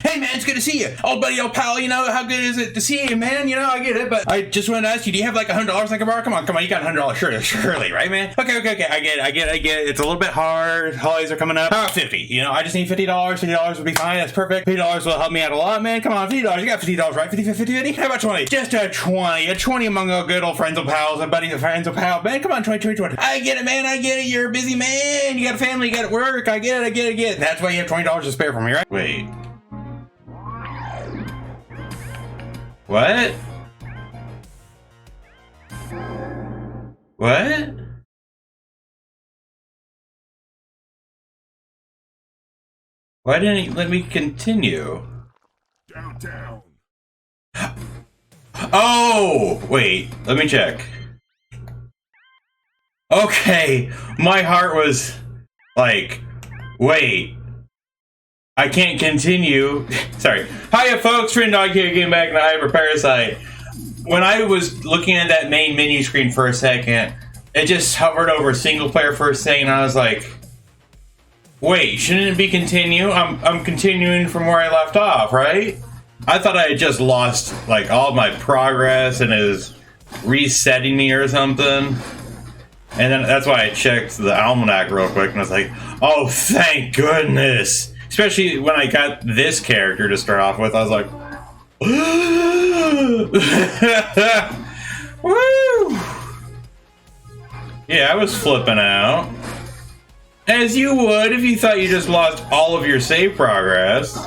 Hey man, it's good to see you. Old buddy, old pal, you know, how good is it to see you, man? You know, I get it, but I just wanted to ask you, do you have like $100 I can borrow? Come on, you got $100, surely, right, man? Okay, I get it. It's a little bit hard. Holidays are coming up. How about 50? You know, I just need $50. $50 would be fine. That's perfect. $50 will help me out a lot, man. Come on, $50. You got $50, right? 50? How about 20? Just a 20. A 20 among our good old friends and pals and buddies and friends and pals. Man, come on, 20. I get it, man. I get it. You're a busy man. You got a family. You got to work. I get it. That's why you have $20 to spare for me, right? Wait. What? What? Why didn't he let me continue? Downtown. Oh, wait. Let me check. Okay, my heart was like, wait. I can't continue. Sorry. Hiya, folks. Friend Dog here, getting back into HyperParasite. When I was looking at that main menu screen for a second, it just hovered over single player for a second. I was like, wait, shouldn't it be continue? I'm continuing from where I left off, right? I thought I had just lost like all my progress and it was resetting me or something. And then that's why I checked the almanac real quick and I was like, oh, thank goodness. Especially when I got this character to start off with, I was like, woo! Yeah, I was flipping out. As you would if you thought you just lost all of your save progress,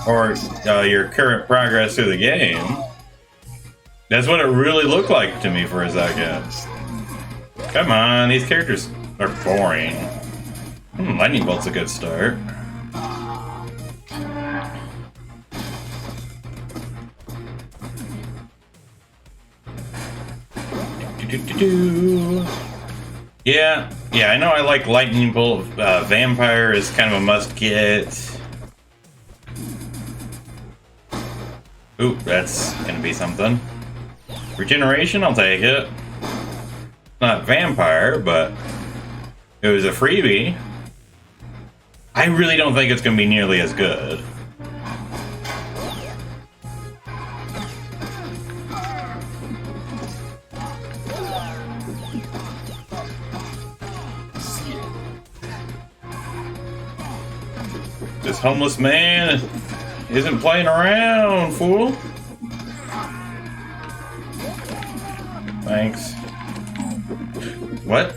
or your current progress through the game. That's what it really looked like to me for a second. Come on, these characters are boring. Lightning Bolt's a good start. Yeah, I know I like Lightning Bolt. Vampire is kind of a must get. Ooh, that's gonna be something. Regeneration, I'll take it. Not Vampire, but it was a freebie. I really don't think it's gonna be nearly as good. This homeless man isn't playing around, fool. Thanks. What?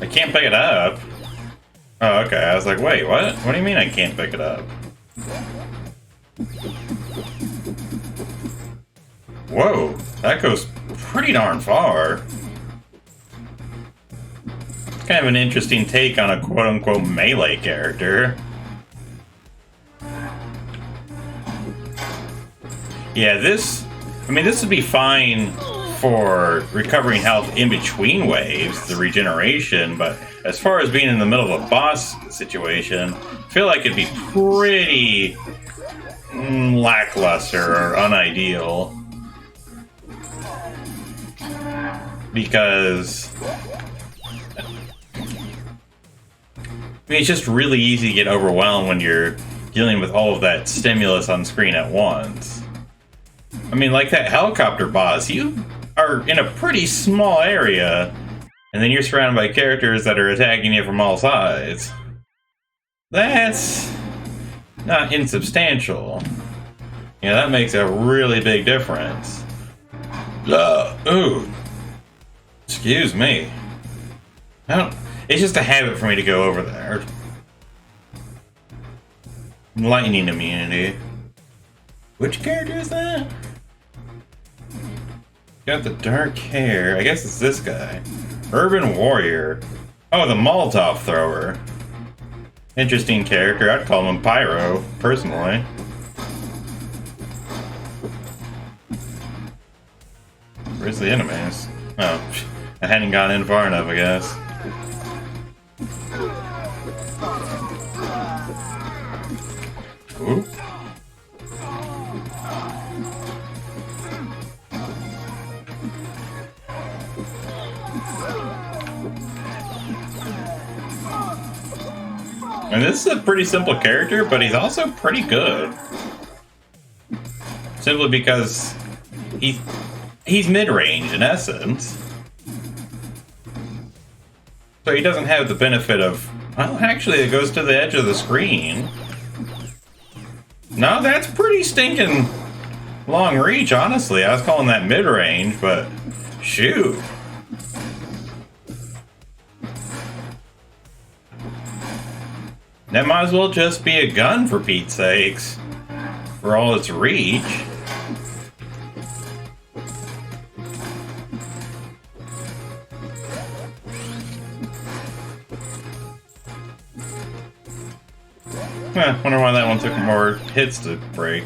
I can't pick it up. Oh, okay. I was like, wait, what? What do you mean I can't pick it up? Whoa, that goes pretty darn far. Kind of an interesting take on a quote-unquote melee character. Yeah, this would be fine for recovering health in between waves, the regeneration, but as far as being in the middle of a boss situation, I feel like it'd be pretty lackluster or unideal. Because it's just really easy to get overwhelmed when you're dealing with all of that stimulus on screen at once. I mean, like that helicopter boss, you are in a pretty small area, and then you're surrounded by characters that are attacking you from all sides. That's not insubstantial. Yeah, that makes a really big difference. Ooh. Excuse me. It's just a habit for me to go over there. Lightning immunity. Which character is that? Got the dark hair. I guess it's this guy. Urban Warrior. Oh, the Molotov thrower. Interesting character. I'd call him Pyro, personally. Where's the enemies? Oh, I hadn't gone in far enough, I guess. Ooh. And this is a pretty simple character, but he's also pretty good. Simply because he's mid-range in essence. So he doesn't have the benefit of... Well, actually, it goes to the edge of the screen. No, that's pretty stinking long reach, honestly. I was calling that mid-range, but shoot. That might as well just be a gun, for Pete's sakes. For all its reach. Wonder why that one took more hits to break.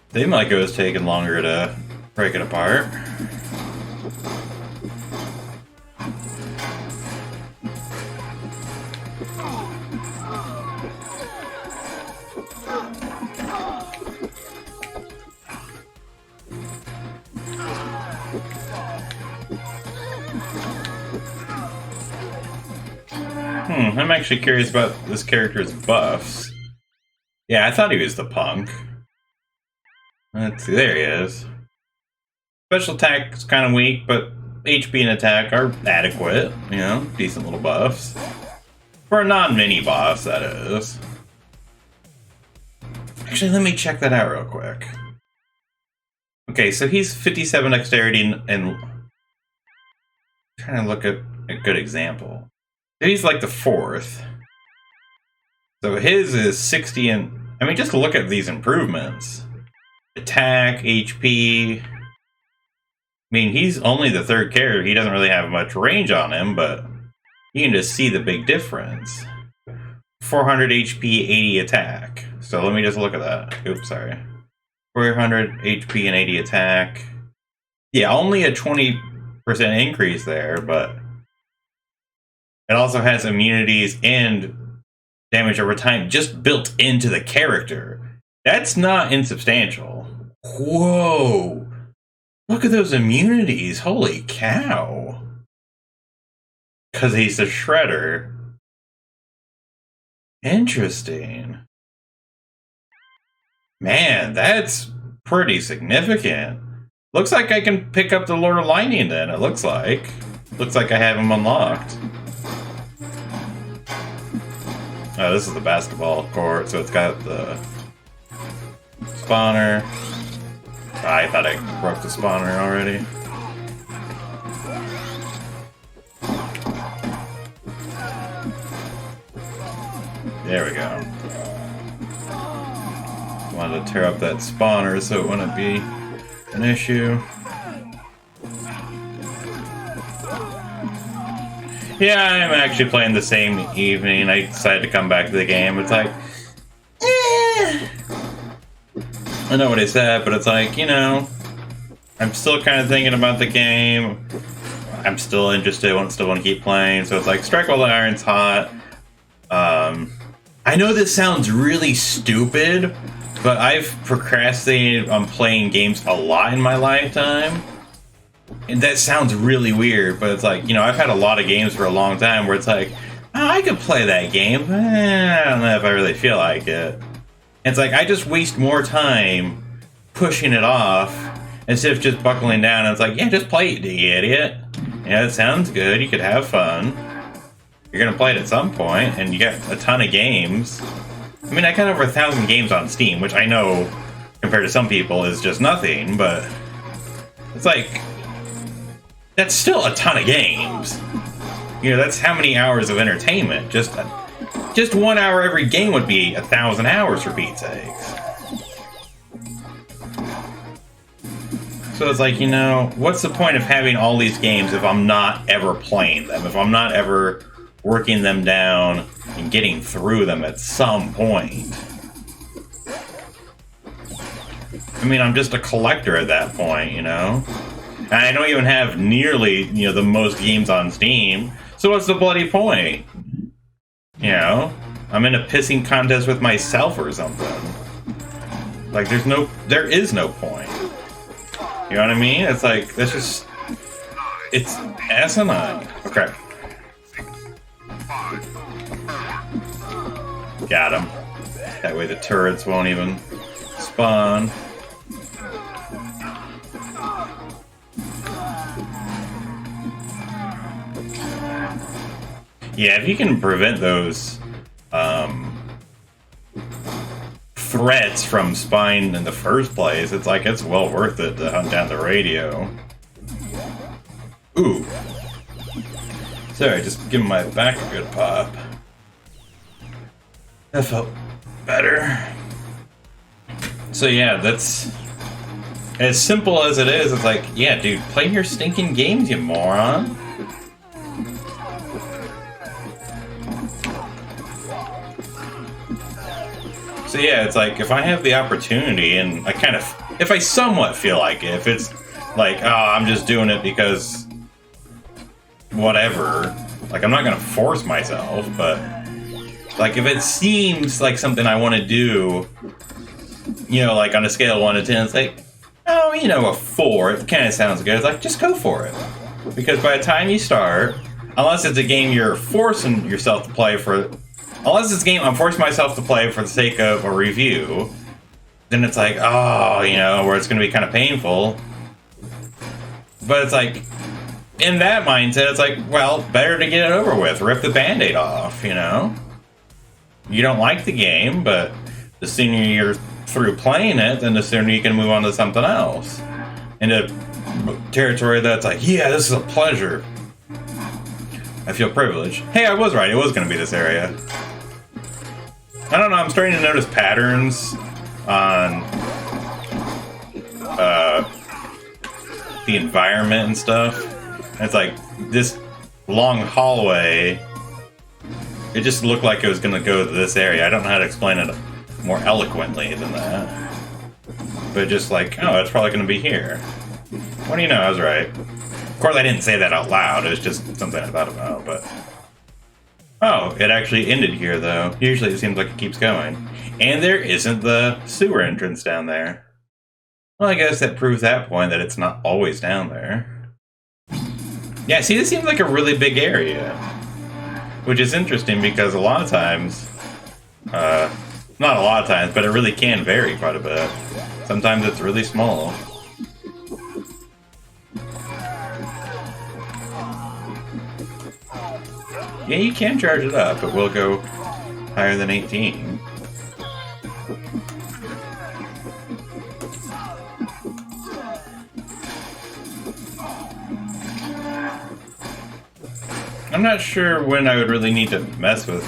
They might go as taking longer to break it apart. I'm actually curious about this character's buffs. Yeah, I thought he was the punk. Let's see, there he is. Special attack is kind of weak, but HP and attack are adequate. You know, decent little buffs. For a non-mini boss, that is. Actually, let me check that out real quick. Okay, so he's 57 dexterity and trying to look at a good example. He's like the 4th. So his is 60 and... I mean, just look at these improvements. Attack, HP... I mean, he's only the 3rd character. He doesn't really have much range on him, but you can just see the big difference. 400 HP, 80 attack. So let me just look at that. Oops, sorry. 400 HP and 80 attack. Yeah, only a 20% increase there, but... It also has immunities and damage over time just built into the character. That's not insubstantial. Whoa! Look at those immunities. Holy cow. Because he's the Shredder. Interesting. Man, that's pretty significant. Looks like I can pick up the Lord of Lightning then, it looks like. Looks like I have him unlocked. Oh, this is the basketball court, so it's got the spawner. Oh, I thought I broke the spawner already. There we go. Wanted to tear up that spawner so it wouldn't be an issue. Yeah, I'm actually playing the same evening. I decided to come back to the game. It's like, I know what I said, but it's like, you know, I'm still kind of thinking about the game. I'm still interested, still want to keep playing. So it's like, strike while the iron's hot. I know this sounds really stupid, but I've procrastinated on playing games a lot in my lifetime. And that sounds really weird, but it's like, you know, I've had a lot of games for a long time where it's like, oh, I could play that game, but I don't know if I really feel like it. And it's like, I just waste more time pushing it off instead of just buckling down. And it's like, yeah, just play it, you idiot. Yeah, it sounds good. You could have fun. You're going to play it at some point, and you got a ton of games. I mean, I got over 1,000 games on Steam, which I know, compared to some people, is just nothing, but it's like... That's still a ton of games. You know, that's how many hours of entertainment. Just 1 hour every game would be 1,000 hours for Pete's sakes. So it's like, you know, what's the point of having all these games if I'm not ever playing them? If I'm not ever working them down and getting through them at some point? I mean, I'm just a collector at that point, you know? And I don't even have nearly, you know, the most games on Steam. So what's the bloody point? You know? I'm in a pissing contest with myself or something. Like, there is no point. You know what I mean? It's like, that's just... It's asinine. Okay. Got him. That way the turrets won't even spawn. Yeah, if you can prevent those threats from spawning in the first place, it's like it's well worth it to hunt down the radio. Ooh. Sorry, just give my back a good pop. That felt better. So yeah, that's as simple as it is. It's like, yeah, dude, play your stinking games, you moron. So yeah, it's like if I have the opportunity and if I somewhat feel like it, if it's like, oh, I'm just doing it because whatever, like I'm not gonna force myself, but like if it seems like something I want to do, you know, like on a scale of 1 to 10, it's like, oh, you know, a 4. It kind of sounds good. It's like, just go for it, because by the time you start, unless it's a game you're forcing yourself to play for. Unless it's a game I'm forcing myself to play for the sake of a review, then it's like, oh, you know, where it's going to be kind of painful. But it's like, in that mindset, it's like, well, better to get it over with. Rip the Band-Aid off, you know? You don't like the game, but the sooner you're through playing it, then the sooner you can move on to something else. Into territory that's like, yeah, this is a pleasure. I feel privileged. Hey, I was right. It was going to be this area. I don't know, I'm starting to notice patterns on the environment and stuff. It's like this long hallway, it just looked like it was going to go to this area. I don't know how to explain it more eloquently than that. But just like, oh, it's probably going to be here. What do you know, I was right. Of course, I didn't say that out loud, it was just something I thought about, but... Oh, it actually ended here, though. Usually it seems like it keeps going. And there isn't the sewer entrance down there. Well, I guess that proves that point, that it's not always down there. Yeah, see, this seems like a really big area. Which is interesting, because a lot of times... not a lot of times, but it really can vary quite a bit. Sometimes it's really small. Yeah, you can charge it up, but we'll go higher than 18. I'm not sure when I would really need to mess with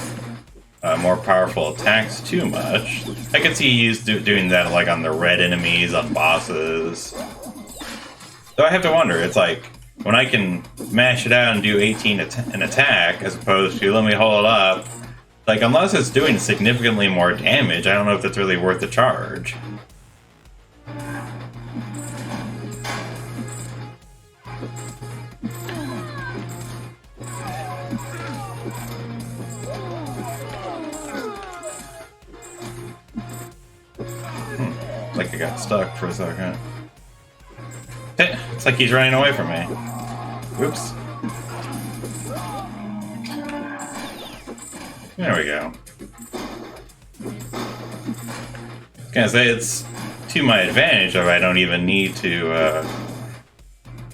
more powerful attacks too much. I could see you doing that like on the red enemies, on bosses. Though I have to wonder, it's like, when I can mash it out and do 18 an attack, as opposed to let me hold it up, like, unless it's doing significantly more damage, I don't know if that's really worth the charge. Like I got stuck for a second. It's like he's running away from me. Whoops. There we go. I was gonna say it's to my advantage if I don't even need to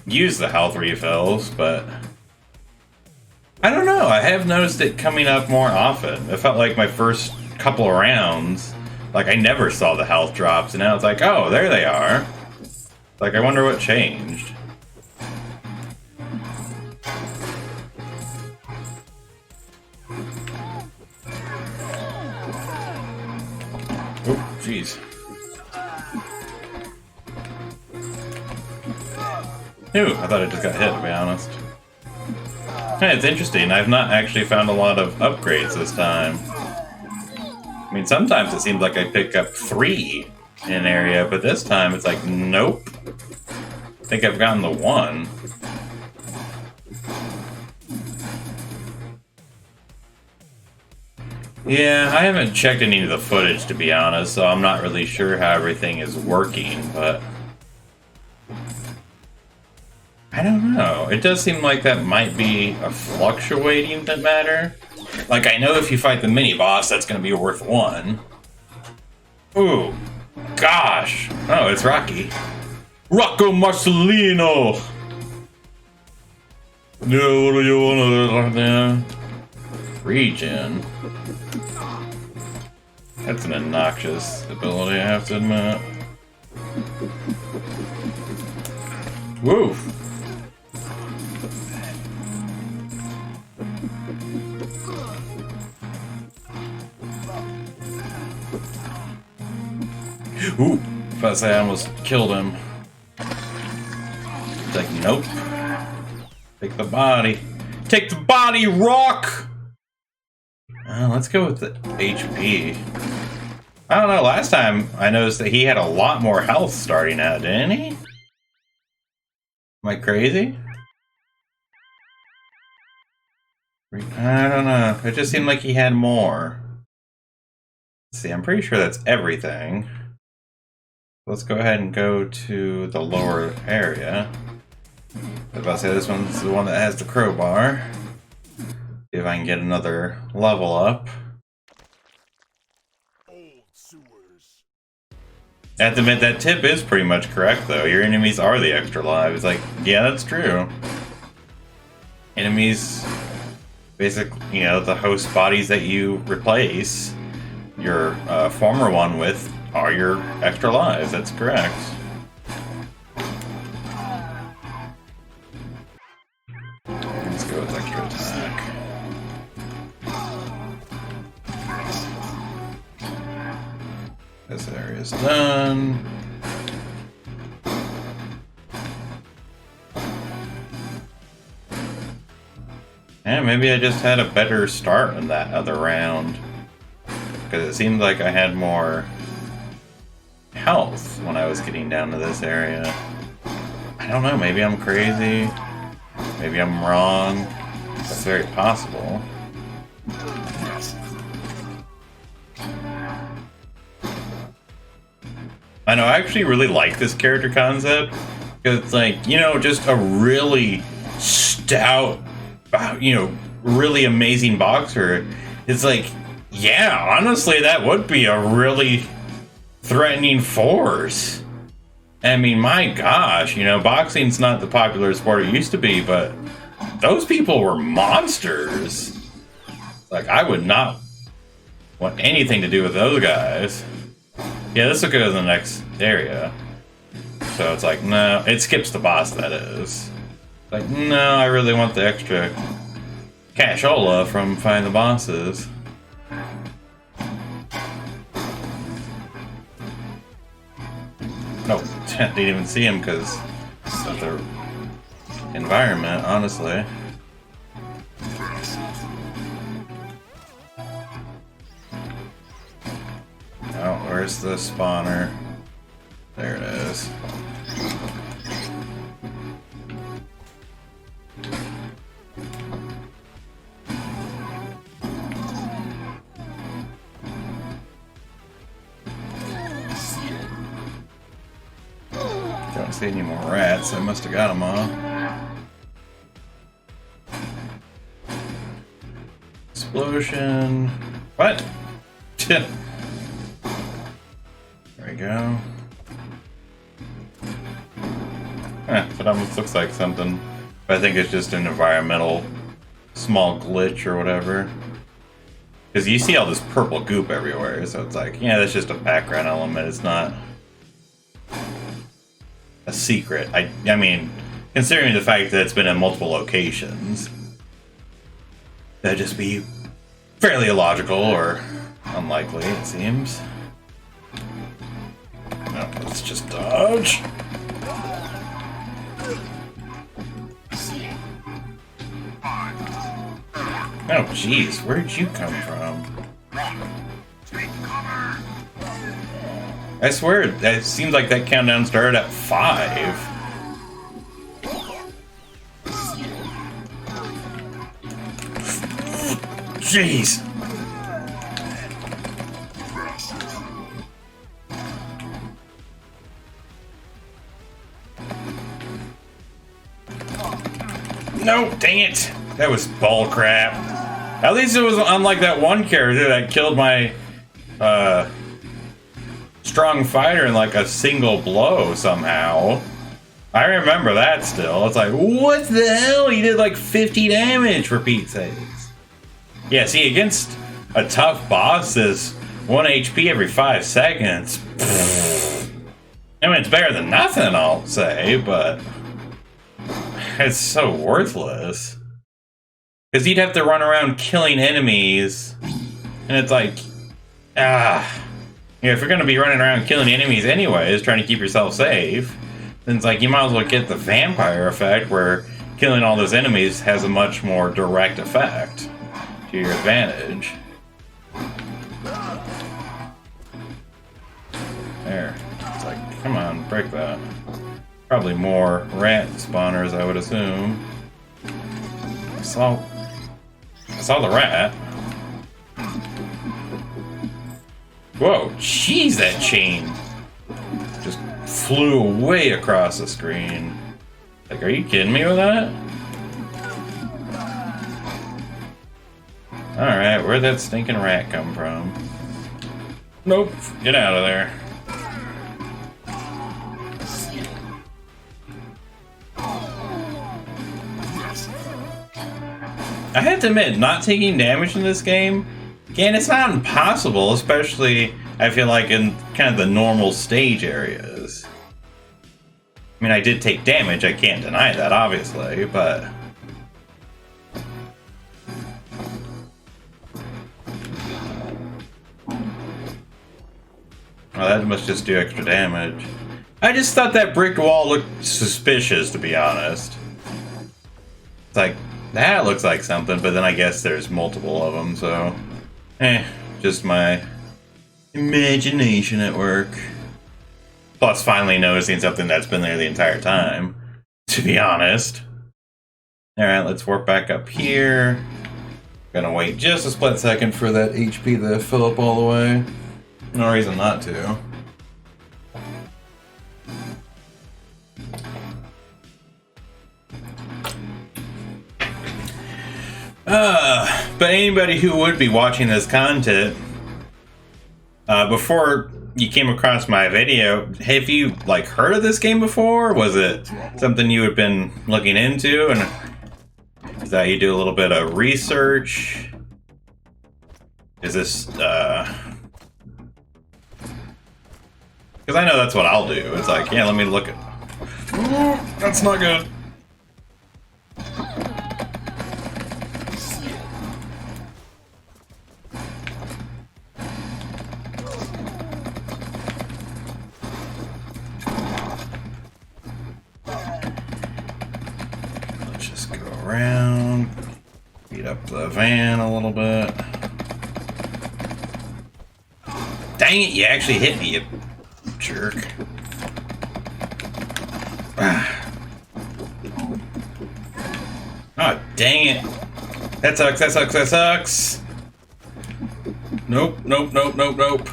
use the health refills, but I don't know. I have noticed it coming up more often. It felt like my first couple of rounds, like I never saw the health drops, and now it's like, oh, there they are. Like, I wonder what changed. Oh, jeez. Ew, I thought I just got hit, to be honest. Hey, it's interesting. I've not actually found a lot of upgrades this time. I mean, sometimes it seems like I pick up 3 in an area, but this time it's like, nope. I think I've gotten the 1. Yeah, I haven't checked any of the footage, to be honest, so I'm not really sure how everything is working, but I don't know. know. It does seem like that might be a fluctuating matter. Like, I know if you fight the mini-boss, that's going to be worth 1. Ooh. Gosh. Oh, it's Rocky. Rocco Marcelino! No, what do you want to do? Regen. That's an obnoxious ability, I have to admit. Woo! Ooh! If I say I almost killed him. It's like, nope. Take the body. Take the body, Rock! Let's go with the HP. I don't know, last time I noticed that he had a lot more health starting out, didn't he? Am I crazy? I don't know. It just seemed like he had more. Let's see, I'm pretty sure that's everything. Let's go ahead and go to the lower area. I was about to say this one's the one that has the crowbar. See if I can get another level up. I have to admit, that tip is pretty much correct, though. Your enemies are the extra lives. Like, yeah, that's true. Enemies, basically, you know, the host bodies that you replace your former one with are your extra lives. That's correct. Let's go with extra attack. This area's done. Yeah, maybe I just had a better start in that other round. Because it seemed like I had more health when I was getting down to this area. I don't know, maybe I'm crazy. Maybe I'm wrong. That's very possible. I know, I actually really like this character concept. Because it's like, you know, just a really stout, you know, really amazing boxer. It's like, yeah, honestly, that would be a really threatening force. I mean, my gosh, you know, boxing's not the popular sport it used to be, but those people were monsters. Like, I would not want anything to do with those guys. Yeah, this will go to the next area. So it's like, no, it skips the boss, that is. Like, no, I really want the extra cashola from finding the bosses. No, didn't even see him because of the environment, honestly. Oh, where's the spawner? There it is. Don't see any more rats. I must have got them all. Explosion. What? There we go. It almost looks like something. But I think it's just an environmental small glitch or whatever. Because you see all this purple goop everywhere, so it's like, yeah, that's just a background element. It's not a secret. I mean, considering the fact that it's been in multiple locations, that'd just be fairly illogical or unlikely, it seems. No, let's just dodge. Oh, jeez, where'd you come from? I swear, it seems like that countdown started at 5. Jeez. No, dang it. That was bull crap. At least it was unlike that one character that killed my strong fighter in like a single blow somehow. I remember that still. It's like, what the hell? He did like 50 damage for Pete's sakes. Yeah, see, against a tough boss is 1 HP every 5 seconds. I mean, it's better than nothing, I'll say, but it's so worthless. Because you'd have to run around killing enemies, and it's like, if you're going to be running around killing enemies anyways, trying to keep yourself safe, then it's like you might as well get the vampire effect, where killing all those enemies has a much more direct effect to your advantage. There. It's like, come on, break that. Probably more rat spawners, I would assume. I saw the rat. Whoa, jeez, that chain just flew away across the screen. Like, are you kidding me with that? Alright, where'd that stinking rat come from? Nope, get out of there. I have to admit, not taking damage in this game, again, it's not impossible, especially, I feel like, in kind of the normal stage areas. I mean, I did take damage, I can't deny that, obviously, but... well, that must just do extra damage. I just thought that brick wall looked suspicious, to be honest. It's like, that looks like something, but then I guess there's multiple of them, so... just my imagination at work. Plus finally noticing something that's been there the entire time, to be honest. Alright, let's warp back up here. Gonna wait just a split second for that HP to fill up all the way. No reason not to. But anybody who would be watching this content, before you came across my video, have you, like, heard of this game before? Was it something you had been looking into? And is that you do a little bit of research? Is this, because I know that's what I'll do. It's like, yeah, let me look at... ooh, that's not good. Let's just go around, beat up the van a little bit. Dang it, you actually hit me, you jerk. Oh, dang it. That sucks, that sucks, that sucks. Nope, nope, nope, nope, nope.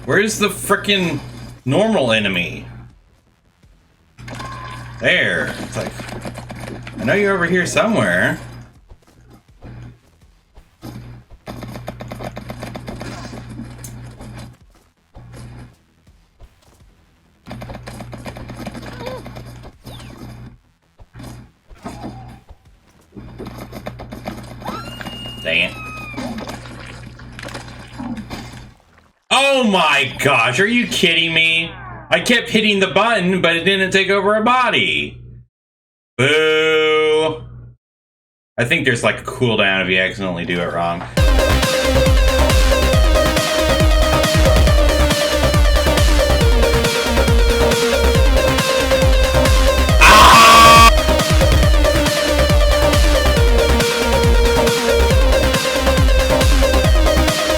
Where's the frickin' normal enemy? There. It's like, I know you're over here somewhere. Dang it. Oh my gosh, are you kidding me? I kept hitting the button, but it didn't take over a body. Boo. I think there's like a cooldown if you accidentally do it wrong.